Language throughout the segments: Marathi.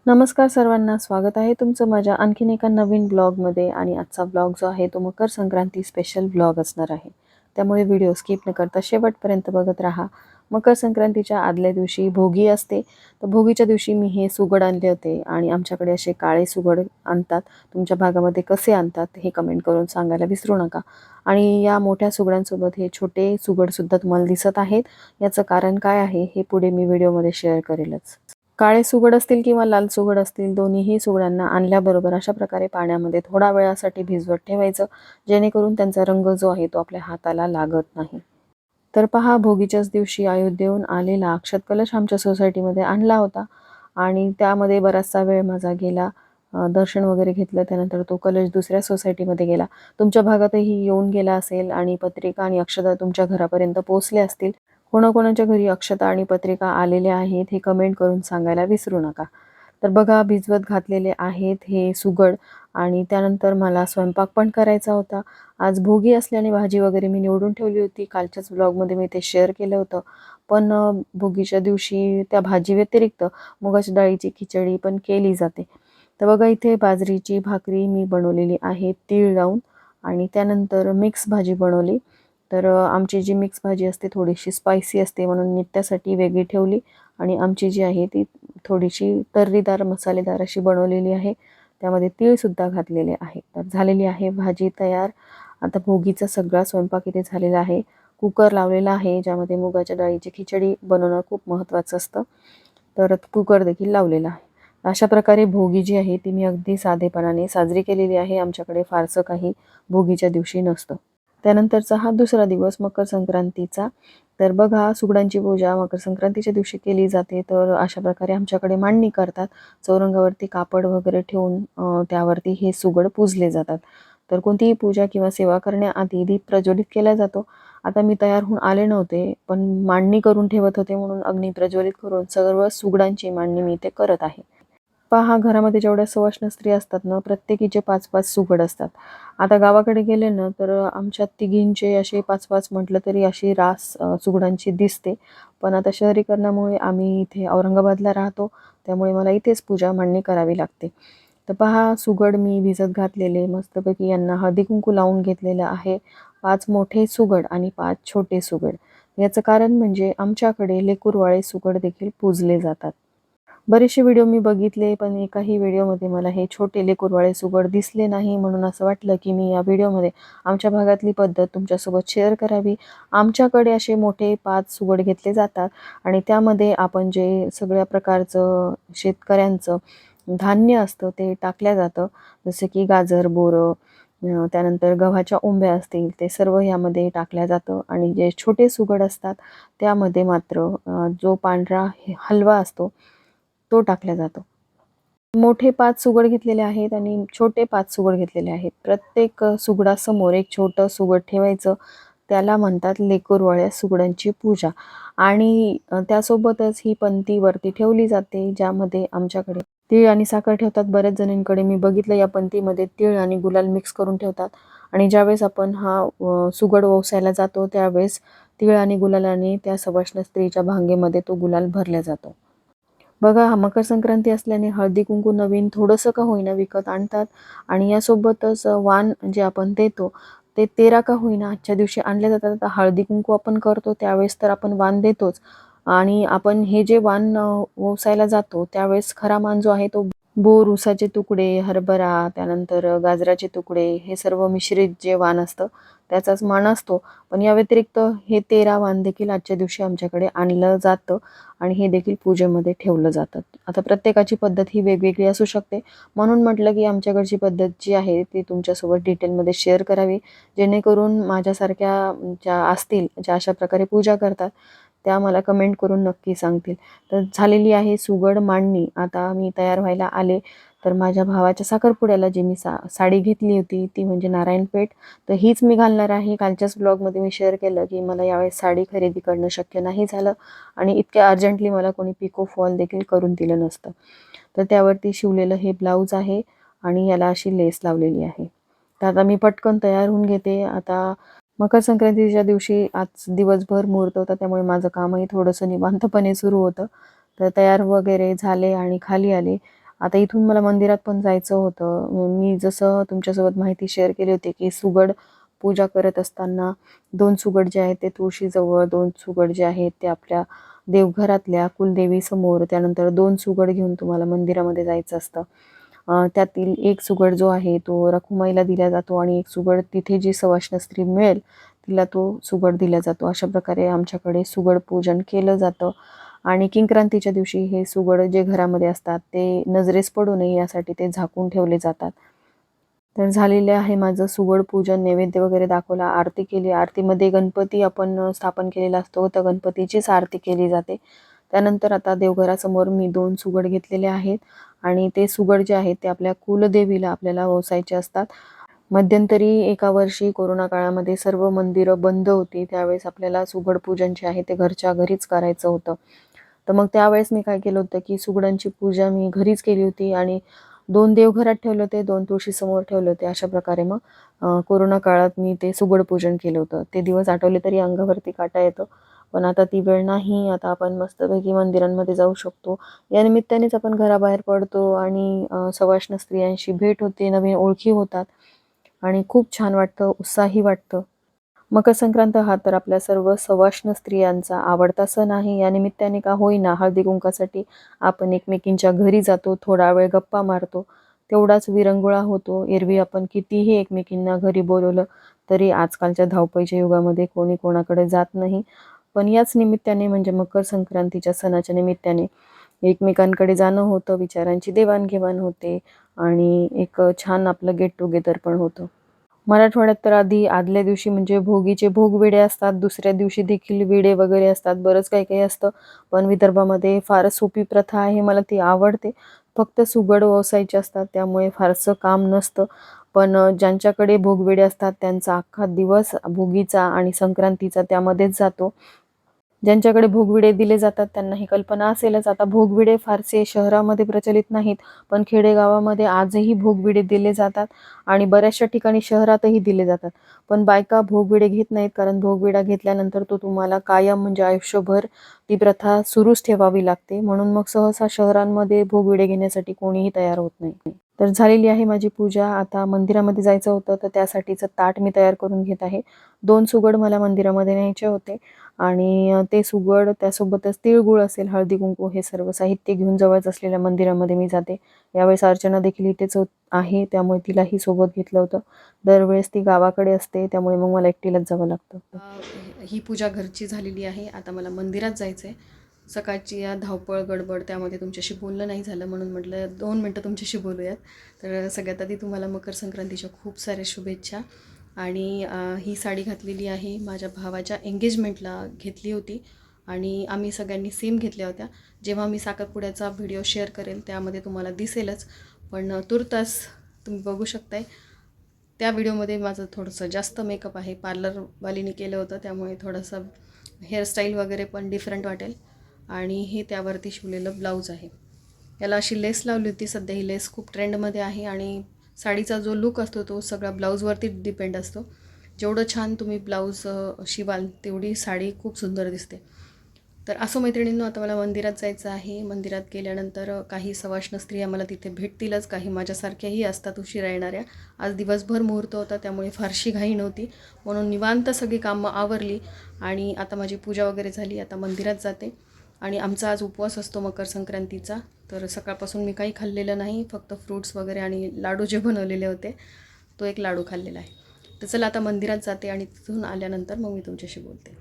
नमस्कार सर्वांना, स्वागत आहे तुमचं माझ्या आणखीन एका नवीन ब्लॉगमध्ये. आणि आजचा ब्लॉग जो आहे तो मकर संक्रांती स्पेशल ब्लॉग असणार आहे. त्यामुळे व्हिडिओ स्किप न करता शेवटपर्यंत बघत राहा. मकर संक्रांतीच्या आदल्या दिवशी भोगी असते, तर भोगीच्या दिवशी मी हे सुगड आणले होते आणि आमच्याकडे असे काळे सुगड आणतात. तुमच्या भागामध्ये कसे आणतात हे कमेंट करून सांगायला विसरू नका. आणि या मोठ्या सुगडांसोबत हे छोटे सुगडसुद्धा तुम्हाला दिसत आहेत. याचं कारण काय आहे हे पुढे मी व्हिडिओमध्ये शेअर करेलच. काळे सुगड असतील किंवा लाल सुगड असतील, दोन्हीही सुगडांना आणल्याबरोबर अशा प्रकारे पाण्यामध्ये थोडा वेळासाठी भिजवत ठेवायचं, जेणेकरून त्यांचा रंग जो आहे तो आपल्या हाताला लागत नाही. तर पहा, भोगीच्याच दिवशी अयोध्येहून आलेला अक्षत कलश आमच्या सोसायटीमध्ये आणला होता आणि त्यामध्ये बराचसा वेळ माझा गेला. दर्शन वगैरे घेतलं, त्यानंतर तो कलश दुसऱ्या सोसायटीमध्ये गेला. तुमच्या भागातही येऊन गेला असेल आणि पत्रिका आणि अक्षता तुमच्या घरापर्यंत पोहोचले असतील. कोणाकोणाच्या घरी अक्षता आणि पत्रिका आलेल्या आहेत हे कमेंट करून सांगायला विसरू नका. तर बघा, भिजवत घातलेले आहेत हे सुगड आणि त्यानंतर मला स्वयंपाक पण करायचा होता. आज भोगी असल्याने भाजी वगैरे मी निवडून ठेवली होती. कालच्याच ब्लॉगमध्ये मी ते शेअर केलं होतं. पण भोगीच्या दिवशी त्या भाजी व्यतिरिक्त मुगाच्या डाळीची खिचडी पण केली जाते. तर बघा, इथे बाजरीची भाकरी मी बनवलेली आहे तीळ लावून आणि त्यानंतर मिक्स भाजी बनवली. तर आमची जी मिक्स भाजी असते थोडीशी स्पायसी असते, म्हणून मी त्यासाठी वेगळी ठेवली. आणि आमची जी आहे ती थोडीशी तर्रीदार मसालेदार अशी बनवलेली आहे. त्यामध्ये तीळसुद्धा घातलेले आहे. तर झालेली आहे भाजी तयार. आता भोगीचा सगळा स्वयंपाक इथे झालेला आहे. कुकर लावलेला आहे, ज्यामध्ये मुगाच्या डाळीची खिचडी बनवणं खूप महत्त्वाचं असतं. तर कुकर देखील लावलेला आहे. अशा प्रकारे भोगी जी आहे ती मी अगदी साधेपणाने साजरी केलेली आहे. आमच्याकडे फारसं काही भोगीच्या दिवशी नसतं. त्यानंतरचा हा दुसरा दिवस मकर संक्रांतीचा. तर बघा, सुगडांची पूजा मकर संक्रांतीच्या दिवशी केली जाते. तर अशा प्रकारे आमच्याकडे मांडणी करतात. चौरंगावरती कापड वगैरे ठेवून त्यावरती हे सुगड पूजले जातात. तर कोणतीही पूजा किंवा सेवा करण्याआधी दीप प्रज्वलित केला जातो. आता मी तयार होऊन आले नव्हते, पण मांडणी करून ठेवत होते, म्हणून अग्नी प्रज्वलित करून सर्व सुगडांची मांडणी मी ते करत आहे. पहा, घरामध्ये जेवढ्या सवाष्ण स्त्री असतात ना, प्रत्येकीचे 5-5 सुगड असतात. आता गावाकडे गेले ना, तर आमच्या तिघींचे असे 5-5 म्हटलं तरी अशी रास सुगडांची दिसते. पण आता शहरीकरणामुळे आम्ही इथे औरंगाबादला राहतो, त्यामुळे मला इथेच पूजा मांडणी करावी लागते. तर पहा, सुगड मी भिजत घातलेले मस्तपैकी यांना हळदी-कुंकू लावून घेतलेलं आहे. 5 मोठे सुगड आणि 5 छोटे सुगड. याचं कारण म्हणजे आमच्याकडे लेकुरवाळे सुगड देखील पूजले जातात. बरेचसे व्हिडिओ मी बघितले, पण एकाही व्हिडिओमध्ये मला हे छोटे लेकुरवाळे सुगड दिसले नाही. म्हणून असं वाटलं की मी या व्हिडिओमध्ये आमच्या भागातली पद्धत तुमच्यासोबत शेअर करावी. आमच्याकडे असे मोठे 5 सुगड घेतले जातात आणि त्यामध्ये आपण जे सगळ्या प्रकारचं शेतकऱ्यांचं धान्य असतं ते टाकलं जातं. जसं की गाजर, बोरं, त्यानंतर गव्हाच्या ओंब्या असतील, ते सर्व यामध्ये टाकलं जातं. आणि जे छोटे सुगड असतात त्यामध्ये मात्र जो पांढरा हलवा असतो तो टाकला जातो. मोठे 5 सुगड घेतलेले आहेत आणि छोटे 5 सुगड घेतलेले आहेत. प्रत्येक सुगडासमोर एक छोटं सुगड ठेवायचं. त्याला म्हणतात लेकुरवाळ्या सुगडांची पूजा. आणि त्यासोबतच ही पंती वरती ठेवली जाते, ज्यामध्ये आमच्याकडे तीळ आणि साखर ठेवतात. बऱ्याच जणींकडे मी बघितलं या पंतीमध्ये तीळ आणि गुलाल मिक्स करून ठेवतात. आणि ज्यावेळेस आपण हा सुगड ओवसायला जातो, त्यावेळेस तीळ आणि गुलालाने त्या सवाष्ण स्त्रीच्या भांगेमध्ये तो गुलाल भरला जातो. बघा, हा मकर संक्रांती असल्याने हळदी-कुंकू नवीन थोडंसं का होईना विकत आणतात. आणि यासोबतच वाण जे आपण देतो ते 13 का होईना आजच्या दिवशी आणले जातात. आता हळदी-कुंकू आपण करतो त्यावेळेस तर आपण वाण देतोच. आणि आपण हे जे वाण ओवसायला जातो त्यावेळेस खरा मान जो आहे तो बोर, ऊसाचे तुकडे, हरभरा, त्यानंतर गाजराचे तुकडे, हे सर्व मिश्रित जे वाण असतं त्याचाच मान असतो. पण या व्यतिरिक्त हे 13 वाण देखील आजच्या दिवशी आमच्याकडे आणलं जातं आणि हे देखील पूजेमध्ये ठेवलं जातं. आता प्रत्येकाची पद्धत ही वेगवेगळी असू शकते, म्हणून म्हटलं की आमच्याकडची पद्धत जी आहे ती तुमच्यासोबत डिटेलमध्ये शेअर करावी, जेणेकरून माझ्यासारख्या ज्या असतील, ज्या अशा प्रकारे पूजा करतात, त्या मला कमेंट करून नक्की सांगतील. तर झालेली आहे सुगड मांडणी. आता मी तयार व्हायला आले. तर माझ्या भावाच्या साखरपुड्याला जी मी साडी घेतली होती ती म्हणजे नारायणपेठ, तर हीच मी घालणार आहे. कालच्याच ब्लॉगमध्ये मी शेअर केलं की मला यावेळेस साडी खरेदी करणं शक्य नाही झालं आणि इतक्या अर्जंटली मला कोणी पिको फॉल देखील करून दिलं नसतं. तर त्यावरती शिवलेलं हे ब्लाऊज आहे आणि याला अशी लेस लावलेली आहे. तर आता मी पटकन तयार होऊन घेते. आता मकर संक्रांतीच्या दिवशी आज दिवसभर मुहूर्त होता, त्यामुळे माझं कामही थोडंसं निवांतपणे सुरू होतं. तर तयार वगैरे झाले आणि खाली आले आता इथून मला मंदिरात पण जायचं होतं. मी जसं तुमच्यासोबत माहिती शेअर केली होती की सुगड पूजा करत असताना 2 सुगड जे आहेत ते तुळशीजवळ, 2 सुगड जे आहेत ते आपल्या देवघरातल्या कुलदेवीसमोर, त्यानंतर 2 सुगड घेऊन तुम्हाला मंदिरामध्ये जायचं असतं. त्यातील एक सुगड जो आहे तो रखुमाईला दिला जातो आणि एक सुगड तिथे जी सवाष्ण स्त्री मिळेल तिला तो सुगड दिला जातो. अशा प्रकारे आमच्याकडे सुगड पूजन केलं जातं. आणि किंक्रांतीच्या दिवशी हे सुगड जे घरामध्ये असतात ते नजरेस पडू नये यासाठी ते झाकून ठेवले जातात. तर झालेले आहे माझं सुगड पूजन. नैवेद्य वगैरे दाखवला, आरती केली. आरतीमध्ये गणपती आपण स्थापन केलेला असतो, तर गणपतीचीच आरती केली जाते. त्यानंतर आता देवघरासमोर मी 2 सुगड घेतलेले आहेत आणि ते सुगड जे आहेत ते आपल्या कुलदेवीला आपल्याला ओवासायचे असतात. मध्यंतरी एका वर्षी कोरोना काळामध्ये सर्व मंदिरं बंद होती. त्यावेळेस आपल्याला सुगड पूजन जे आहे ते घरच्या घरीच करायचं होतं. तर मग त्यावेळेस मी काय केलं होतं की सुगडांची पूजा मी घरीच केली होती आणि 2 देवघरात ठेवले होते, 2 तुळशीसमोर ठेवले होते. अशा प्रकारे मग कोरोना काळात मी ते सुगड पूजन केलं होतं. ते दिवस आठवले तरी अंगावरती काटा येतो. पण आता ती वेळ नाही. आता आपण मस्तपैकी मंदिरांमध्ये जाऊ शकतो. या निमित्तानेच आपण घराबाहेर पडतो आणि सवाष्ण स्त्रियांशी भेट होते, नवीन ओळखी होतात आणि खूप छान वाटतं, उत्साही वाटतं. मकर संक्रांत हा तर आपल्या सर्व सवाष्ण स्त्रियांचा आवडता सण आहे. या निमित्ताने का होईना हळदी कुंकासाठी आपण एकमेकींच्या घरी जातो, थोडा वेळ गप्पा मारतो, तेवढाच विरंगुळा होतो. एरवी आपण कितीही एकमेकींना घरी बोलवलं तरी आजकालच्या धावपळीच्या युगामध्ये कोणी कोणाकडे जात नाही. पण याच निमित्ताने म्हणजे मकर संक्रांतीच्या सणाच्या निमित्ताने एकमेकांकडे जाणं होतं, विचारांची देवाणघेवाण होते आणि एक छान आपलं गेट टुगेदर पण होतं. मराठवाड्यात तर आदल्या दिवशी म्हणजे भोगीचे भोगविडे असतात, दुसऱ्या दिवशी देखील विडे वगैरे असतात, बरंच काही काही असतं. पण विदर्भामध्ये फारच सोपी प्रथा आहे, मला ती आवडते. फक्त सुगड ओवासायचे असतात, त्यामुळे फारसं काम नसतं. पण ज्यांच्याकडे भोगविडे असतात त्यांचा अख्खा दिवस भोगीचा आणि संक्रांतीचा त्यामध्येच जातो. ज्यांच्याकडे भोगविडे दिले जातात त्यांना ही कल्पना असेलच. आता भोगविडे फारसे शहरामध्ये प्रचलित नाहीत, पण खेडेगावामध्ये आजही भोगविडे दिले जातात आणि बऱ्याचशा ठिकाणी शहरातही दिले जातात. पण बायका भोगविडे घेत नाहीत, कारण भोगविडा घेतल्यानंतर तो तुम्हाला कायम म्हणजे आयुष्यभर ती प्रथा सुरूच ठेवावी लागते. म्हणून मग सहसा शहरांमध्ये भोगविडे घेण्यासाठी कोणीही तयार होत नाही. तर झालेली आहे माझी पूजा. आता मंदिरामध्ये जायचं होतं, तर त्यासाठीचं ताट मी तयार करून घेत आहे. 2 सुगड मला मंदिरामध्ये न्यायचे होते आणि ते सुगड त्यासोबतच तिळगुळ असेल, हळदी कुंकू हे सर्व साहित्य घेऊन जवळच असलेल्या मंदिरामध्ये मी जाते. यावेळेस अर्चना देखील इथेच आहे, त्यामुळे तिलाही सोबत घेतलं होतं. दरवेळेस ती गावाकडे असते, त्यामुळे मग मला एकटीलाच जावं लागतं. ही पूजा घरची झालेली आहे. आता मला मंदिरात जायचं आहे. सकाळची या धावपळ गडबड त्यामध्ये तुमच्याशी बोलणं नाही झालं, म्हणून म्हटलं 2 मिनटं तुमच्याशी बोलूयात. तर सगळ्यात आधी तुम्हाला मकर संक्रांतीच्या खूप साऱ्या शुभेच्छा. आणि ही साडी घातलेली आहे माझ्या भावाच्या एंगेजमेंटला घेतली होती आणि आम्ही सगळ्यांनी सेम घेतल्या होत्या. जेव्हा मी साखरपुड्याचा व्हिडिओ शेअर करेल त्यामध्ये तुम्हाला दिसेलच, पण तुर्तास तुम्ही बघू शकताय. त्या व्हिडिओमध्ये माझं थोडंसं जास्त मेकअप आहे, पार्लरवालीने केलं होतं, त्यामुळे थोडंसं हेअरस्टाईल वगैरे पण डिफरंट वाटेल. आणि हे त्यावरती शिवलेलं ब्लाऊज आहे. याला अशी लेस लावली होती. सध्या ही लेस खूप ट्रेंडमध्ये आहे आणि साडीचा जो लूक असतो तो सगळा ब्लाऊजवरती डिपेंड असतो. जेवढं छान तुम्ही ब्लाऊज शिवाल तेवढी साडी खूप सुंदर दिसते. तर असो मैत्रिणींनो, आता मला मंदिरात जायचं आहे. मंदिरात गेल्यानंतर काही सवाष्ण स्त्रिया मला तिथे भेटतीलच, काही माझ्यासारख्याही असतात उशिरा येणाऱ्या. आज दिवसभर मुहूर्त होता त्यामुळे फारशी घाई नव्हती, म्हणून निवांत सगळी कामं आवरली आणि आता माझी पूजा वगैरे झाली. आता मंदिरात जाते आणि आमचा आज उपवास असतो मकर संक्रांतीचा. तर सकाळपासून मी काही खाल्लेलं नाही, फक्त फ्रूट्स वगैरे आणि लाडू जे बनवलेले होते तो एक लाडू खाल्लेला आहे. तर चला आता मंदिरात जाते आणि तिथून आल्यानंतर मग मी तुमच्याशी बोलते.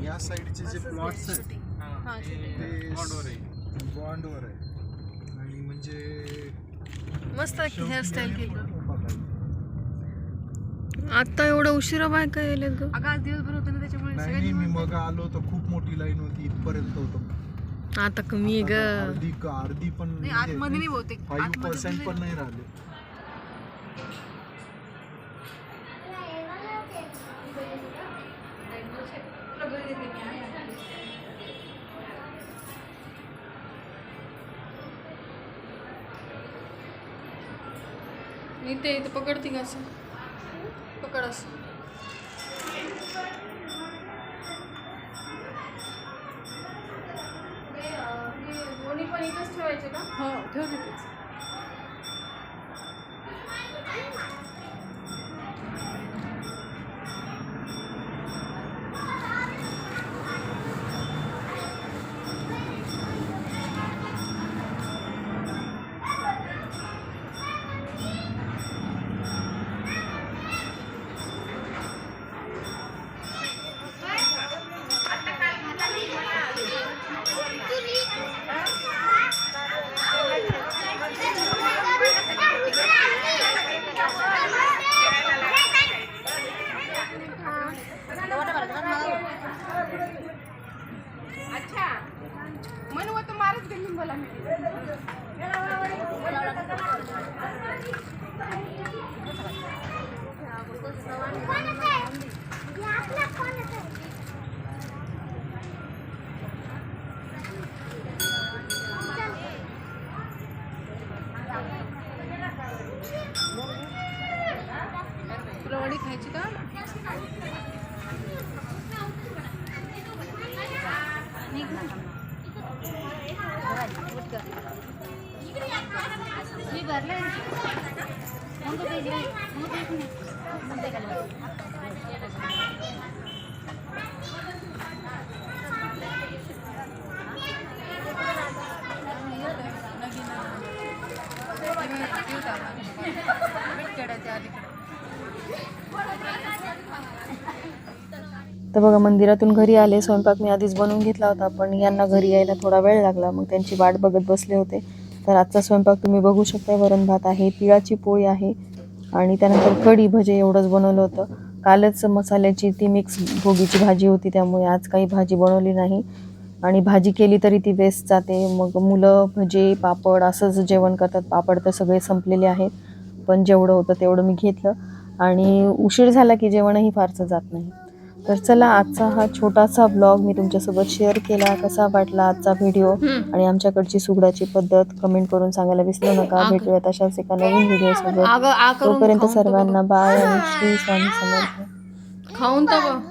या साईडचे जे प्लॉट्स आहेत ते बॉन्डवर आहे आणि म्हणजे मस्त हेअरस्टाईल केली. आता एवढं उशिरा बायका येईल ग. अगं आज दिवसभर होतं ना त्याच्यामुळे नाही, मी मग आलो तर खूप मोठी लाईन होती, इथपर्यंत होतं. आता कमी आहे ग. अर्धी पण आतमध्ये नाही बहुतेक 5% पण नाही राहिले. मी ते इथे पकडते का असं पकड असं. हो ठेव तिथेच. अच्छा म्हणून तो मारच घेऊन बोला तुला वडी खायची का? तर बघा मंदिरातून घरी आले. स्वयंपाक मी आधीच बनवून घेतला होता, पण यांना घरी यायला थोडा वेळ लागला. मग त्यांची वाट बघत बसले होते. तर आजचा स्वयंपाक तुम्ही बघू शकता. वरण भात आहे, तिळाची पोळी आहे आणि त्यानंतर कढी भजे एवढंच बनवलं होतं. कालच मसाल्याची ती मिक्स भोगीची भाजी होती, त्यामुळे आज काही भाजी बनवली नाही. आणि भाजी केली तरी ती वेस्ट जाते. मग मुलं भजे पापड असंच जेवण करतात. पापड तर सगळे संपलेले आहेत, पण जेवढं होतं तेवढं मी घेतलं. आणि उशीर झाला की जेवणही फारसं जात नाही. तर चला, आजचा हा छोटासा ब्लॉग मी तुमच्यासोबत शेअर केला. कसा वाटला आजचा व्हिडिओ आणि आमच्याकडची सुगडाची पद्धत कमेंट करून सांगायला विसरू नका. भेटूयात अशाच एका नवीन व्हिडिओसोबत. तोपर्यंत सर्वांना बाय आणि श्री स्वामी समर्थ. खाऊन तर